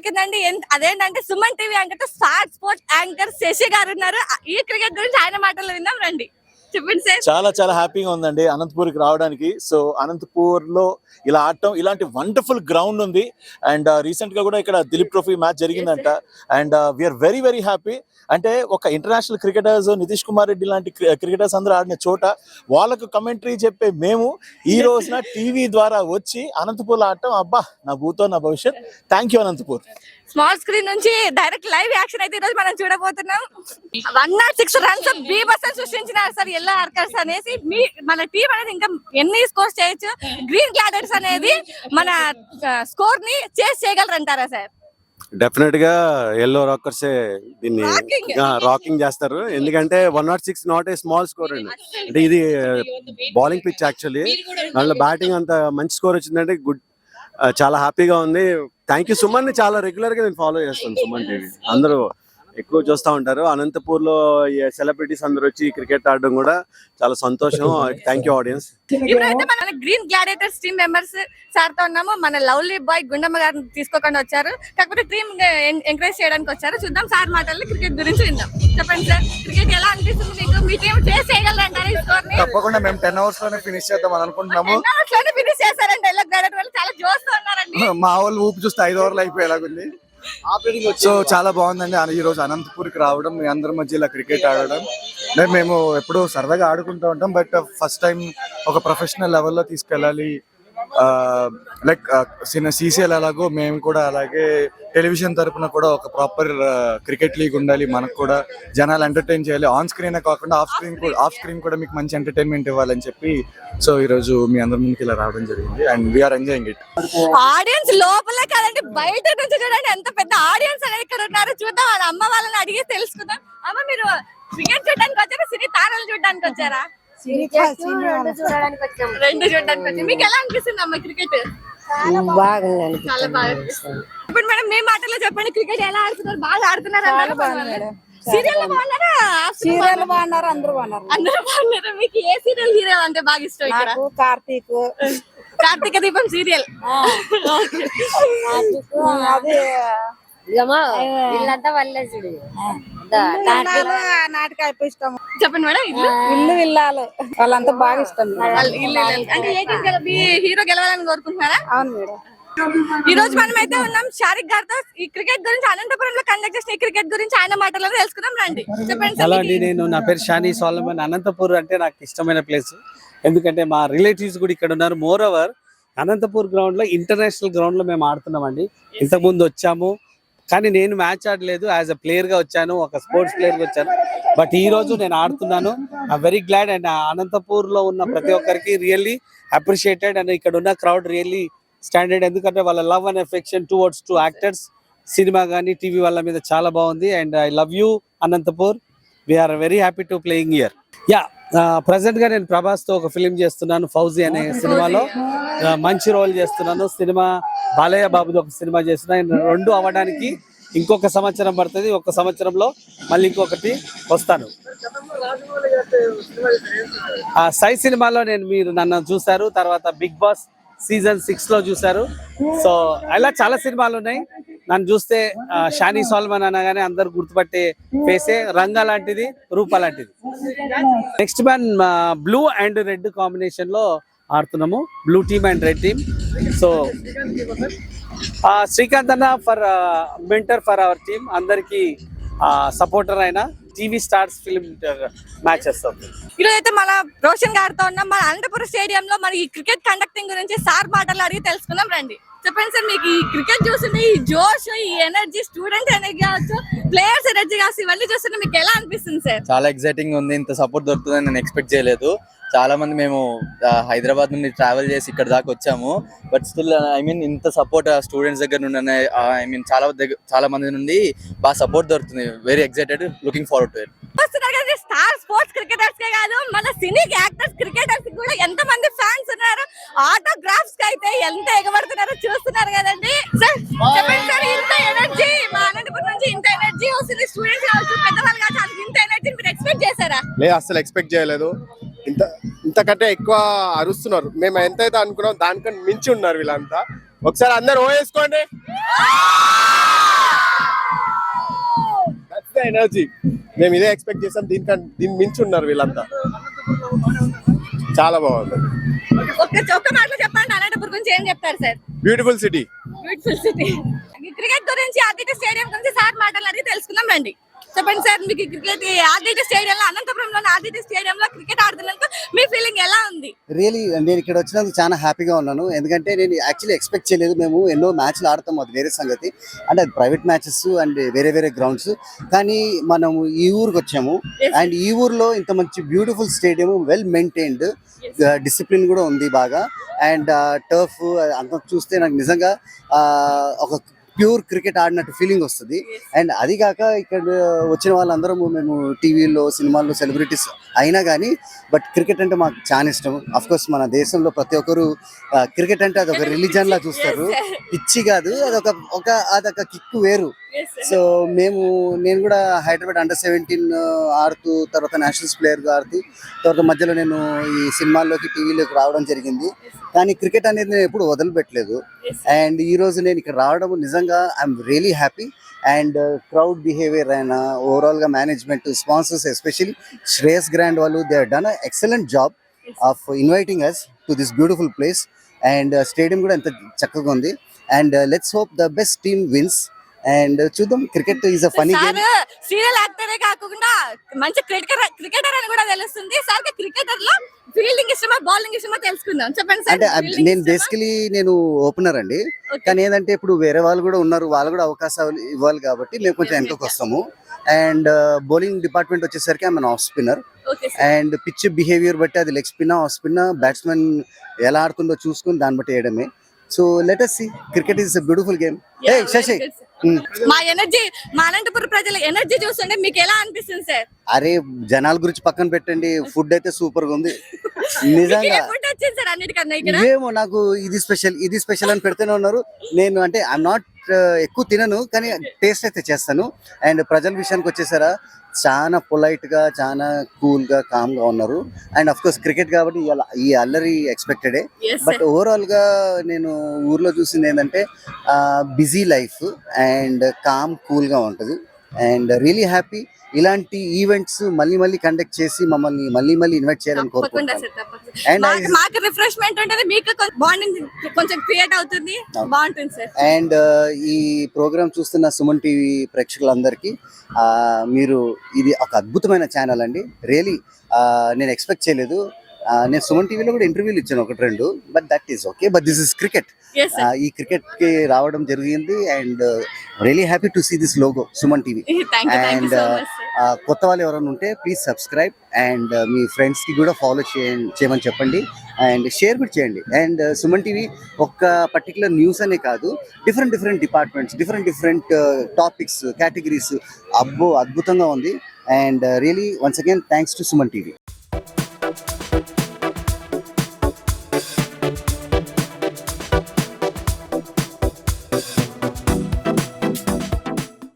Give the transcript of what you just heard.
దొరికిందండి. అదేంటంటే Suman TV anchor star sports anchor Shashi garu ఉన్నారు. ఈ క్రికెట్ గురించి ఆయన మాటల్లో విందాం రండి. చెప్పండి సార్. చాలా చాలా హ్యాపీగా ఉందండి అనంతపూర్కి రావడానికి. సో అనంతపూర్ లో ఇలా ఆడటం, ఇలాంటి వండర్ఫుల్ గ్రౌండ్ ఉంది. అండ్ రీసెంట్ గా కూడా ఇక్కడ దిలీప్ ట్రోఫీ మ్యాచ్ జరిగిందంట. And we're very very happy. అంటే ఒక ఇంటర్నేషనల్ క్రికెటర్స్, నితీష్ కుమార్ రెడ్డి లాంటి క్రికెటర్స్ అందరూ ఆడిన చోట వాళ్ళకు కమెంటరీ చెప్పే మేము ఈ రోజున టీవీ ద్వారా వచ్చి అనంతపూర్ ఆడటం, అబ్బా నా భూతో నా భవిష్యత్. Thank you Anantapur. Small screen నుంచి డైరెక్ట్ లైవ్ యాక్షన్ అయితే ఈ రోజు మనం చూడబోతున్నాం. 106 రన్స్ బీభత్సం సృష్టించినారు సార్ ఎల్లో ఆర్కర్స్ అనేసి. మన టీం అనేది ఇంకా ఎన్ని స్కోర్స్ చేయొచ్చు, గ్రీన్ గ్లాడర్స్ అనేది మన స్కోర్ ని చేసి చేయగలరంటారా సార్? డెఫినెట్ గా ఎల్లో రాకర్సే దీన్ని రాకింగ్ చేస్తారు. ఎందుకంటే 106 నాట్ ఏ స్మాల్ స్కోర్ అండి. అంటే ఇది బౌలింగ్ పిచ్ యాక్చువల్లీ. దాంట్లో బ్యాటింగ్ అంత మంచి స్కోర్ వచ్చిందంటే గుడ్, చాలా హ్యాపీగా ఉంది. Thank you. సుమన్ ని చాలా రెగ్యులర్ గా నేను ఫాలో చేస్తాను. సుమన్ టీవీ అందరూ ఎక్కువ చూస్తూ ఉంటారు. అనంతపూర్ లో సెలబ్రిటీస్ అందరూ వచ్చి క్రికెట్ ఆడడం కూడా చాలా సంతోషం. Thank you audience. ఇప్పుడైతే మన green gladiators team members sir తో ఉన్నాము. మన లవ్లీ బాయ్ గుండమ్మ గారిని తీసుకోకుండా వచ్చారు, కాకపోతే టీమ్ ఎంకరేజ్ చేయడానికి వచ్చారు. చూద్దాం సార్ మాటల్లో క్రికెట్ గురించి విందాం. చెప్పండి సార్, క్రికెట్ ఎలా అనిపిస్తుంది మీకు? మీ టీం చేసి చేయగలరంటారు ఈ స్కోర్ ని? తప్పకుండా మేము 10 hours లోనే ఫినిష్ చేద్దాం అనుకుంటున్నాము. 10 hours లోనే ఫినిష్ చేశారంటే ఎల్లో గ్లాడియేటర్ వాళ్ళు చాలా జోస్తో ఉన్నారండి. మా వాళ్ళు ఊపి చూస్తే 5 hours అయిపోయేలాగుంది. సో చాలా బాగుందండి ఈ రోజు అనంతపూర్కి రావడం, మీ అందరి మధ్య ఇలా క్రికెట్ ఆడడం. అంటే మేము ఎప్పుడూ సరదాగా ఆడుకుంటూ ఉంటాం, బట్ ఫస్ట్ టైం ఒక ప్రొఫెషనల్ లెవెల్లో తీసుకెళ్ళాలి. లైక్ సీసీఎల్ ఎలాగో మేము కూడా అలాగే టెలివిజన్ తరపున కూడా ఒక ప్రాపర్ క్రికెట్ లీగ్ ఉండాలి. మనకు కూడా జనాలు ఎంటర్టైన్ చేయాలి. ఆన్ స్క్రీనే కాకుండా ఆఫ్ స్క్రీన్ కూడా మీకు మంచి ఎంటర్టైన్మెంట్ ఇవ్వాలని చెప్పి సో ఈ రోజు మీ అందరి ముందుకి ఇలా రావడం జరిగింది. And we're enjoying it. Audience లోపల కాదండి, బయట నుంచి చూడండి ఎంత పెద్ద ఆడియన్స్ అనేది ఇక్కడ ఉన్నారు. చూద్దాం, వాళ్ళ అమ్మ వాళ్ళని అడిగి తెలుసుకుందాం. అమ్మ, మీరు క్రికెట్ చూడడానికి వచ్చారా, సినీ తారలు చూడడానికి వచ్చారా? రెండు చూడడానికి వచ్చారు. మీకు ఎలా అనిపిస్తుంది అమ్మ క్రికెట్? బాగుందండి, చాలా బాగా అనిపిస్తుంది. ఇప్పుడు మేడం మీ మాటల్లో చెప్పండి, క్రికెట్ ఎలా ఆడుతున్నారు? బాగా ఆడుతున్నారు. సీరియల్ బాగున్నారా? సీరియల్ బాగున్నారు, అందరూ బాగున్నారు. అందరూ బాగున్నారా? మీకు ఏ సీరియల్ హీరో అంటే బాగా ఇష్టం? ఇక్కడ కార్తీక దీపం సీరియల్. అది వీళ్ళంతా వల్లేసుడు నాటక అయిపోయి ఇష్టం. చెప్పండి మేడం. ఇల్లు విల్లాలు వాళ్ళంతా బాగా ఇష్టం. అంటే మీ హీరో గెలవాలని కోరుకుంటున్నారా? అవును మేడం. ఈ రోజు మనం అయితే ఉన్నాం షారిక్ గారితో. ఈ క్రికెట్ గురించి, అనంతపురంలో కండక్ట్ చేసిన ఈ క్రికెట్ గురించి ఆయన మాటల్లో తెలుసుకుందాం రండి. చెప్పండి. హలో అండి, నా పేరు షానీ సోలమన్. అనంతపూర్ అంటే నాకు ఇష్టమైన ప్లేస్, ఎందుకంటే మా రిలేటివ్స్ కూడా ఇక్కడ ఉన్నారు. మోర్ ఓవర్ అనంతపూర్ గ్రౌండ్ లో, ఇంటర్నేషనల్ గ్రౌండ్ లో మేము ఆడుతున్నామండి. ఇంతకుముందు వచ్చాము, కానీ నేను మ్యాచ్ ఆడలేదు. యాజ్ అ ప్లేయర్ గా వచ్చాను, ఒక స్పోర్ట్స్ ప్లేయర్ గా వచ్చాను. బట్ ఈ రోజు నేను ఆడుతున్నాను. I very glad. And Anantapur లో ఉన్న ప్రతి ఒక్కరికి రియల్లీ అప్రిషియేటెడ్. అండ్ ఇక్కడ ఉన్న క్రౌడ్ రియల్లీ స్టాండర్డ్, ఎందుకంటే వాళ్ళ love and affection towards to actors, cinema కానీ టీవీ వాళ్ళ మీద చాలా బాగుంది. And I love you Anantapur. We're very happy to playing here. Ya, present గా నేను ప్రభాస్ తో ఒక ఫిలిం చేస్తున్నాను, ఫౌజీ అనే సినిమాలో మంచి రోల్ చేస్తున్నాను. సినిమా బాలయ్య బాబుది ఒక సినిమా చేస్తున్నా. రెండు అవ్వడానికి ఇంకొక సంవత్సరం పడుతుంది. ఒక సంవత్సరంలో మళ్ళీ ఇంకొకటి వస్తాను. సై సినిమాలో మీరు నన్ను చూసారు, తర్వాత బిగ్ బాస్ సీజన్ 6 లో చూసారు. సో అలా చాలా సినిమాలు ఉన్నాయి. నన్ను చూస్తే షానీ సోల్మన్ అనగానే అందరు గుర్తుపట్టే ఫేసే. రంగా లాంటిది, రూపా లాంటిది. Next man blue and red combination లో ఆడుతున్నాము, blue team and red team. So Srikanth అన్న for mentor for our team, అందరికి సపోర్టర్ అయిన టీవీ స్టార్స్ ఫిల్మ్ మ్యాచెస్. ఈరోజు అయితే మన రోషన్ గారితో ఉన్నాం. మన అనంతపురం స్టేడియం లో మరి ఈ క్రికెట్ కండక్టింగ్ గురించి సార్ మాటలు అడిగి తెలుసుకుందాం రండి. చెప్పండి సార్, మీకు ఈ క్రికెట్ చూస్తుంటే ఈ జోష్, ఈ ఎనర్జీ, స్టూడెంట్ ఎనర్జీ కావచ్చు, ప్లేయర్స్ ఎనర్జీ కావచ్చు, ఇవన్నీ చూస్తుంటే మీకు ఎలా అనిపిస్తుంది సార్? చాలా ఎక్సైటింగ్ ఉంది. ఇంత సపోర్ట్ దొరుకుతుందని నేను ఎక్స్పెక్ట్ చేయలేదు. చాలా మంది మేము హైదరాబాద్ నుండి ట్రావెల్ చేసి ఇక్కడ దాకా వచ్చాము. బట్ స్టిల్ ఇంత సపోర్ట్ స్టూడెంట్స్ దగ్గర నుండి చాలా మంది నుండి బాగా సపోర్ట్ దొరుకుతుంది. Very excited, looking forward to it. Star sports cricketers కే కాదు, మన సినీ యాక్టర్స్ క్రికెటర్స్ కూడా ఎంత మంది ఫ్యాన్స్ ఉన్నారు. ఆటోగ్రాఫ్స్ కి అయితే ఎంత ఎగబడుతున్నారో చూస్తున్నారు కదండి. సార్ చెప్పండి సార్, ఇంత ఎనర్జీ మా అనంతపురం నుంచి ఇంత ఎనర్జీ వస్తుంది. స్టూడెంట్స్ కావచ్చు, పెద్దవాళ్ళు కావచ్చు, ఇంత ఎనర్జీ మీరు ఎక్స్పెక్ట్ చేశారా? లేదు, అసలు ఎక్స్పెక్ట్ చేయలేదు. ఇంతకంటే ఎక్కువ అరుస్తున్నారు. మేము ఎంతైతే అనుకున్నాం దానికన్నా మించి ఉన్నారు వీళ్ళంతా. ఒకసారి అందరు ఓ వేసుకోండి. That's the energy. మేము ఇదే ఎక్స్పెక్ట్ చేసాం. దీని మించి ఉన్నారు వీళ్ళంతా. చాలా బాగుంది. ఒక్క మాటలో చెప్పండి, అనంతపురం గురించి ఏం చెప్తారు sir? Beautiful city. Beautiful city. Cricket గురించి ఆర్టీటీ స్టేడియం గురించి సార్ మాటలు అడిగి తెలుసుకుందాం రండి. చెప్పండి సార్, మీకు క్రికెట్ ఆర్టీటీ స్టేడియంలో, అనంతపురంలోని ఆర్టీటీ స్టేడియంలో క్రికెట్ ఆడుతున్నందుకు మీ ఫీలింగ్ ఎలా ఉంది? రియలీ నేను ఇక్కడ వచ్చినందుకు చాలా హ్యాపీగా ఉన్నాను. ఎందుకంటే నేను యాక్చువల్లీ ఎక్స్పెక్ట్ చేయలేదు. మేము ఎన్నో మ్యాచ్లు ఆడతాం, అది వేరే సంగతి. అంటే అది ప్రైవేట్ మ్యాచెస్ అండ్ వేరే వేరే గ్రౌండ్స్. కానీ మనము ఈ ఊరికి వచ్చాము. అండ్ ఈ ఊర్లో ఇంత మంచి beautiful stadium, well maintained, discipline కూడా ఉంది బాగా. అండ్ టర్ఫ్ అంత చూస్తే నాకు నిజంగా ఒక ప్యూర్ క్రికెట్ ఆడినట్టు ఫీలింగ్ వస్తుంది. అండ్ అది కాక ఇక్కడ వచ్చిన వాళ్ళందరూ మేము టీవీలో, సినిమాల్లో సెలబ్రిటీస్ అయినా కానీ బట్ క్రికెట్ అంటే మాకు చాలా ఇష్టం. అఫ్ కోర్స్ మన దేశంలో ప్రతి ఒక్కరు క్రికెట్ అంటే అదొక రిలీజన్ లా చూస్తారు. పిచ్చి కాదు, అదొక కిక్ వేరు. సో నేను కూడా హైదరాబాద్ అండర్-17 ఆడుతూ, తర్వాత నేషనల్స్ ప్లేయర్గా ఆడుతూ, తర్వాత మధ్యలో నేను ఈ సినిమాల్లోకి, టీవీలోకి రావడం జరిగింది. కానీ క్రికెట్ అనేది నేను ఎప్పుడు వదిలిపెట్టలేదు. అండ్ ఈ రోజు నేను ఇక్కడ రావడం నిజంగా I'm really happy. And crowd behaviour అయినా, ఓవరాల్ గా management, sponsors, especially Shreyas grand వాళ్ళు, they have done excellent job of inviting us to this beautiful place. And stadium కూడా ఎంత చక్కగా ఉంది. And let's hope the best team wins. And చూద్దాం, cricket is a funny game. Serial యాక్టరే కాకుండా మంచి cricketer అని కూడా తెలుస్తుంది. సార్ క్రికెటర్ లో ఫీల్డింగ్ ఇష్టమా, బౌలింగ్ ఇష్టమా తెలుసుకుందాం. చెప్పండి సార్. అంటే నేను బేసికలీ నేను ఓపెనర్ అండి. కానీ ఏంటంటే ఇప్పుడు వేరే వాళ్ళు కూడా ఉన్నారు, వాళ్ళు కూడా అవకాశాలు ఇవ్వాలి కాబట్టి మేము కొంచెం వెనకకు వస్తాము. అండ్ బౌలింగ్ డిపార్ట్మెంట్ వచ్చేసరికి ఆమె off spinner. And pitch behaviour బట్టి అది leg spin, of spin, batsmen ఎలా ఆడుతుందో చూసుకుని దాన్ని బట్టి వేయడమే. So let us see, cricket is a beautiful game. Hey Shashi, మా ఎనర్జీ, మా అనంతపురం ప్రజల ఎనర్జీ చూస్తుంటే మీకు ఎలా అనిపిస్తుంది సార్? అరే జనాల గురించి పక్కన పెట్టండి, ఫుడ్ అయితే సూపర్ గా ఉంది నిజంగా. ఫుడ్ వచ్చింది సార్ అన్నిటికన్నా ఇక్కడ. ఏమో నాకు ఇది స్పెషల్ అని పెడుతూనే ఉన్నారు. నేను అంటే ఐఎమ్ నాట్ ఎక్కువ తినను, కానీ టేస్ట్ అయితే చేస్తాను. అండ్ ప్రజల విషయానికి వచ్చేసారా, చాలా పొలైట్ గా, చాలా కూల్ గా, కామ్ గా ఉన్నారు. అండ్ అఫ్ కోర్స్ క్రికెట్ కాబట్టి ఈ అల్లరి ఎక్స్పెక్టెడే. బట్ ఓవరాల్ గా నేను ఊర్లో చూసింది ఏంటంటే busy life and calm cool గా ఉంటది. And really happy. ఇలాంటి ఈవెంట్స్ మళ్ళీ కండక్ట్ చేసి మమ్మల్ని మళ్ళీ ఇన్వైట్ చేయాలని కోరుకుంటున్నాను. అండ్ మాకు రిఫ్రెష్మెంట్ ఉంటుంది, మీకు బాండింగ్ కొంచెం క్రియేట్ అవుతుంది, బాగుంటుంది సార్. అండ్ ఈ ప్రోగ్రామ్ చూస్తున్న సుమన్ టీవీ ప్రేక్షకులందరికీ మీరు, ఇది ఒక అద్భుతమైన ఛానల్ అండి. రియలీ నేను ఎక్స్పెక్ట్ చేయలేదు. నేను సుమన్ టీవీలో కూడా ఇంటర్వ్యూలు ఇచ్చాను 1-2, but that is okay. But this is cricket. ఈ క్రికెట్ కి రావడం జరిగింది. And really happy to see this logo Suman TV. And కొత్త వాళ్ళు ఎవరైనా ఉంటే ప్లీజ్ సబ్స్క్రైబ్. అండ్ మీ ఫ్రెండ్స్ కి కూడా ఫాలో చేయమని చెప్పండి. అండ్ షేర్ కూడా చేయండి. అండ్ సుమన్ టీవీ ఒక పర్టికులర్ న్యూస్ అనే కాదు, different departments, different topics, categories, అద్భుతంగా ఉంది. And really once again thanks to Suman TV.